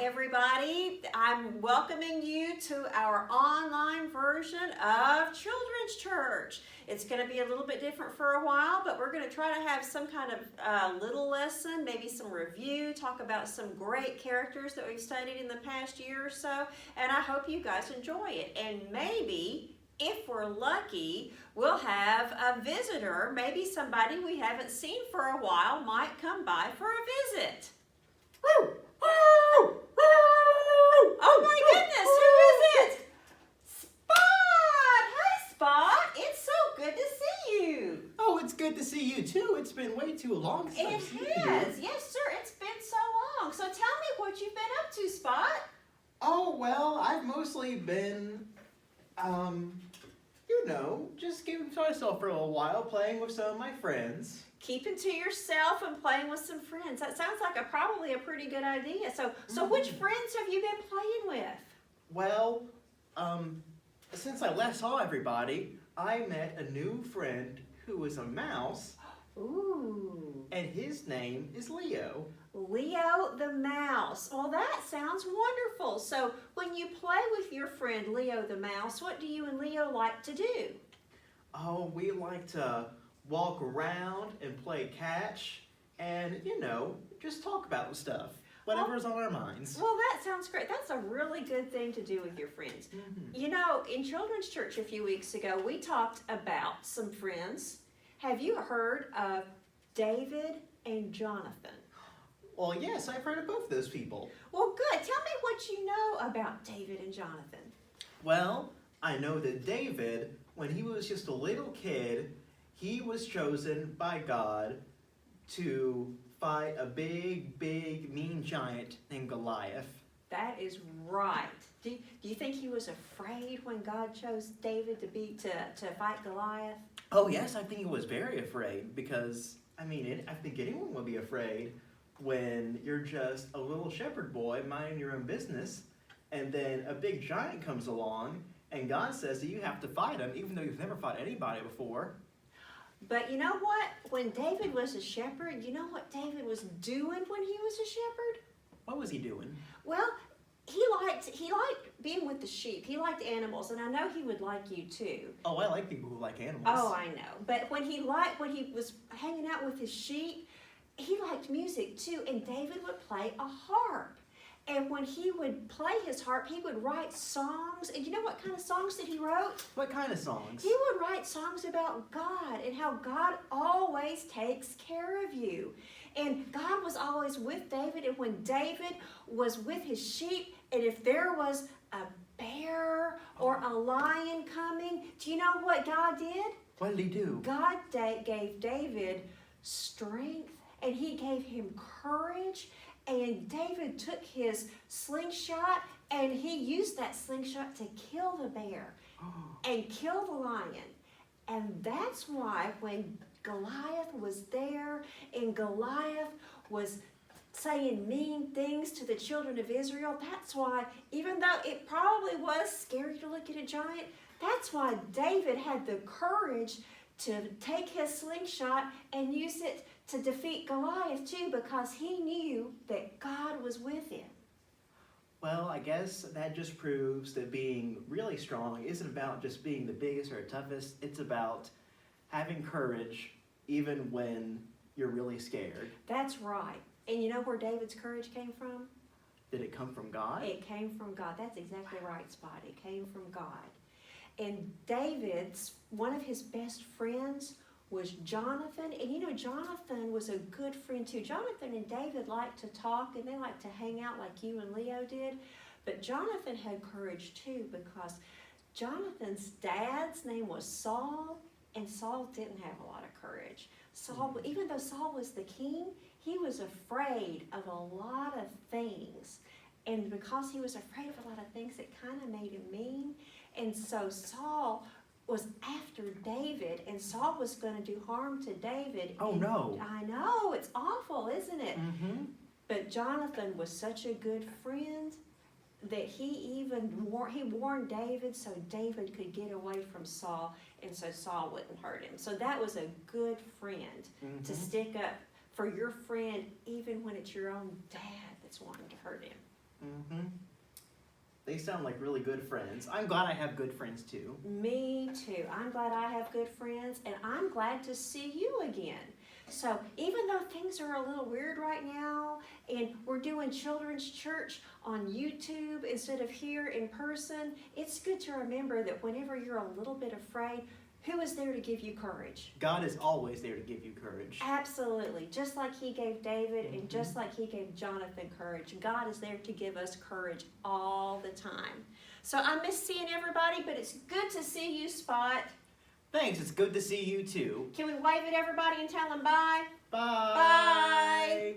everybody. I'm welcoming you to our online version of Children's Church. It's going to be a little bit different for a while, but we're going to try to have some kind of little lesson, maybe some review, talk about some great characters that we've studied in the past year or so, and I hope you guys enjoy it. And maybe, if we're lucky, we'll have a visitor, maybe somebody we haven't seen for a while might come by for a visit. Oh my goodness, who is it? Spot! Hi Spot, it's so good to see you. Oh, it's good to see you too. It's been way too long since I've seen you. It has, yes sir, it's been so long. So tell me what you've been up to, Spot. Oh, well, I've mostly been, just giving myself for a little while, playing with some of my friends. Keeping to yourself and playing with some friends. That sounds like probably a pretty good idea. So which friends have you been playing with? Well, since I last saw everybody, I met a new friend who was a mouse. Ooh. And his name is Leo. Leo the mouse. Well, that sounds wonderful. So when you play with your friend Leo the mouse, what do you and Leo like to do? Oh, we like to walk around and play catch and, just talk about stuff. Whatever's on our minds. Well, that sounds great. That's a really good thing to do with your friends. Mm-hmm. In Children's Church a few weeks ago, we talked about some friends. Have you heard of David and Jonathan? Well, yes, I've heard of both those people. Well, good. Tell me what you know about David and Jonathan. Well, I know that David, when he was just a little kid, he was chosen by God to fight a big, mean giant named Goliath. That is right. Do you think he was afraid when God chose David to fight Goliath? Oh, yes, I think he was very afraid because, I think anyone would be afraid when you're just a little shepherd boy minding your own business and then a big giant comes along and God says that you have to fight him even though you've never fought anybody before. But you know what? When David was a shepherd, you know what David was doing when he was a shepherd? What was he doing? Well, he liked being with the sheep. He liked animals, and I know he would like you too. Oh, I like people who like animals. Oh, I know. But when he was hanging out with his sheep, he liked music too, and David would play a harp. And when he would play his harp, he would write songs. And you know what kind of songs that he wrote? What kind of songs? He would write songs about God and how God always takes care of you. And God was always with David. And when David was with his sheep, and if there was a bear or a lion coming, do you know what God did? What did he do? God gave David strength, and he gave him courage. And David took his slingshot and he used that slingshot to kill the bear and kill the lion. And that's why when Goliath was there and Goliath was saying mean things to the children of Israel, that's why, even though it probably was scary to look at a giant, that's why David had the courage to take his slingshot and use it to defeat Goliath too, because he knew that God was with him. Well, I guess that just proves that being really strong isn't about just being the biggest or toughest. It's about having courage even when you're really scared. That's right. And you know where David's courage came from? Did it come from God? It came from God. That's exactly right, Spot. It came from God. And one of his best friends was Jonathan. And Jonathan was a good friend too. Jonathan and David liked to talk and they liked to hang out like you and Leo did. But Jonathan had courage too, because Jonathan's dad's name was Saul, and Saul didn't have a lot of courage. Even though Saul was the king, he was afraid of a lot of things. And because he was afraid of a lot of things, it kind of made him mean. And so Saul was after David, and Saul was going to do harm to David. Oh, no. I know, it's awful, isn't it? Mm-hmm. But Jonathan was such a good friend that he warned David so David could get away from Saul, and so Saul wouldn't hurt him. So that was a good friend to stick up for your friend even when it's your own dad that's wanting to hurt him. Mm-hmm. They sound like really good friends. I'm glad I have good friends too. Me too. I'm glad I have good friends, and I'm glad to see you again. So even though things are a little weird right now, and we're doing children's church on YouTube instead of here in person, it's good to remember that whenever you're a little bit afraid, who is there to give you courage? God is always there to give you courage. Absolutely. Just like he gave David and just like he gave Jonathan courage, God is there to give us courage all the time. So I miss seeing everybody, but it's good to see you, Spot. Thanks, it's good to see you too. Can we wave at everybody and tell them bye? Bye. Bye.